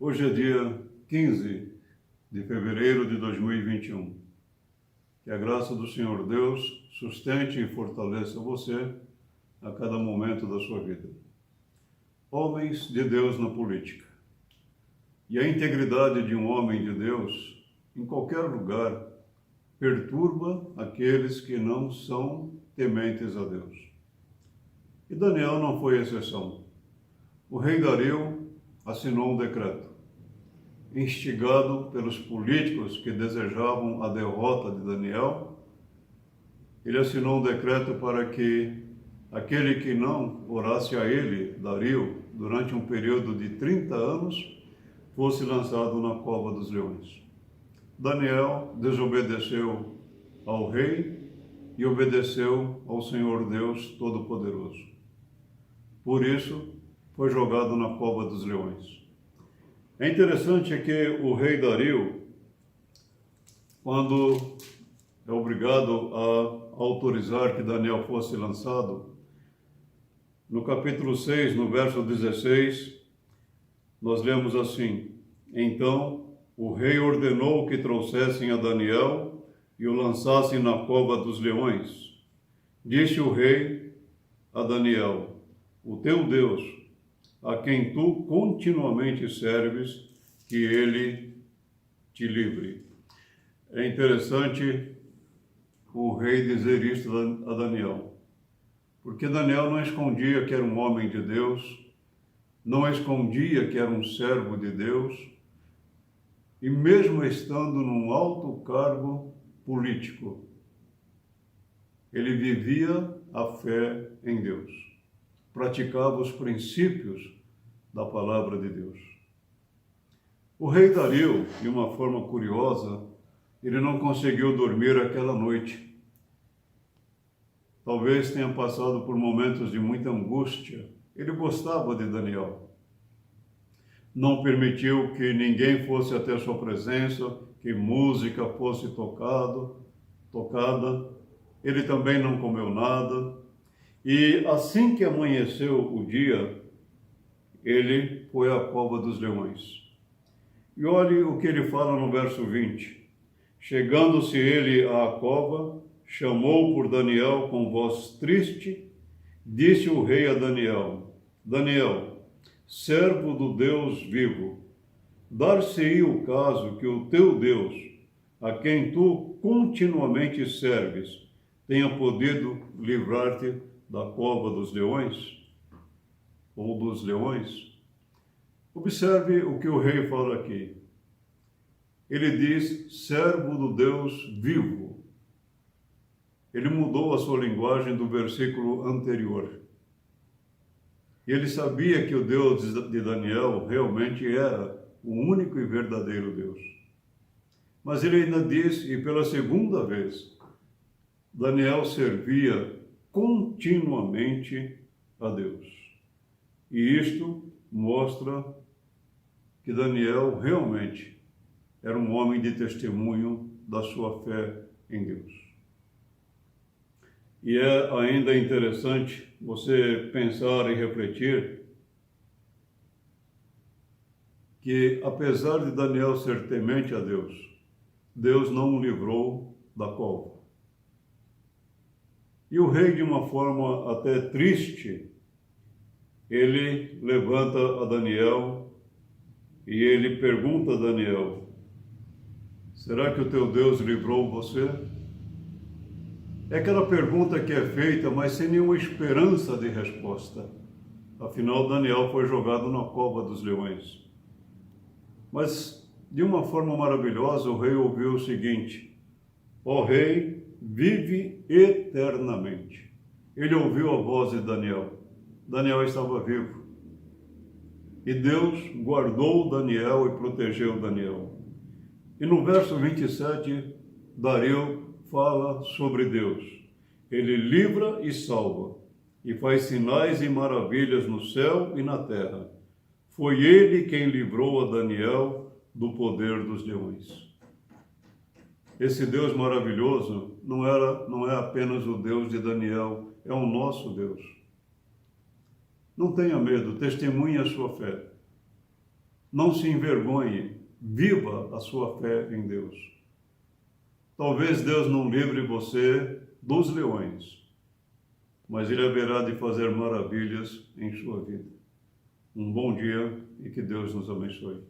Hoje é dia 15 de fevereiro de 2021. Que a graça do Senhor Deus sustente e fortaleça você a cada momento da sua vida. Homens de Deus na política. E a integridade de um homem de Deus, em qualquer lugar, perturba aqueles que não são tementes a Deus. E Daniel não foi exceção. O rei Dario assinou um decreto, instigado pelos políticos que desejavam a derrota de Daniel. Ele assinou um decreto para que aquele que não orasse a ele, Dario, durante um período de 30 anos, fosse lançado na cova dos leões. Daniel desobedeceu ao rei e obedeceu ao Senhor Deus Todo-Poderoso. Por isso, foi jogado na cova dos leões. É interessante que o rei Dario, quando é obrigado a autorizar que Daniel fosse lançado, no capítulo 6, no verso 16, nós lemos assim: Então o rei ordenou que trouxessem a Daniel e o lançassem na cova dos leões. Disse o rei a Daniel: O teu Deus, a quem tu continuamente serves, que ele te livre. É interessante o rei dizer isto a Daniel, porque Daniel não escondia que era um homem de Deus, não escondia que era um servo de Deus, e mesmo estando num alto cargo político, ele vivia a fé em Deus, praticava os princípios da palavra de Deus. O rei Dario, de uma forma curiosa, ele não conseguiu dormir aquela noite. Talvez tenha passado por momentos de muita angústia. Ele gostava de Daniel. Não permitiu que ninguém fosse até sua presença, que música fosse tocada. Ele também não comeu nada. E assim que amanheceu o dia, ele foi à cova dos leões. E olhe o que ele fala no verso 20. Chegando-se ele à cova, chamou por Daniel com voz triste, disse o rei a Daniel: Daniel, servo do Deus vivo, dar-se-ia o caso que o teu Deus, a quem tu continuamente serves, tenha podido livrar-te da cova dos leões? Ou dos leões? Observe o que o rei fala aqui. Ele diz, servo do Deus vivo. Ele mudou a sua linguagem do versículo anterior. Ele sabia que o Deus de Daniel realmente era o único e verdadeiro Deus. Mas ele ainda diz, e pela segunda vez, Daniel servia continuamente a Deus. E isto mostra que Daniel realmente era um homem de testemunho da sua fé em Deus. E é ainda interessante você pensar e refletir que, apesar de Daniel ser temente a Deus, Deus não o livrou da cova. E o rei, de uma forma até triste, ele levanta a Daniel e ele pergunta a Daniel: será que o teu Deus livrou você? É aquela pergunta que é feita, mas sem nenhuma esperança de resposta. Afinal, Daniel foi jogado na cova dos leões. Mas, de uma forma maravilhosa, o rei ouviu o seguinte: ó rei, vive eternamente. Ele ouviu a voz de Daniel. Daniel estava vivo. E Deus guardou Daniel e protegeu Daniel. E no verso 27, Dario fala sobre Deus. Ele livra e salva, e faz sinais e maravilhas no céu e na terra. Foi ele quem livrou a Daniel do poder dos leões. Esse Deus maravilhoso não é apenas o Deus de Daniel, é o nosso Deus. Não tenha medo, testemunhe a sua fé. não se envergonhe, viva a sua fé em Deus. Talvez Deus não livre você dos leões, mas Ele haverá de fazer maravilhas em sua vida. Um bom dia e que Deus nos abençoe.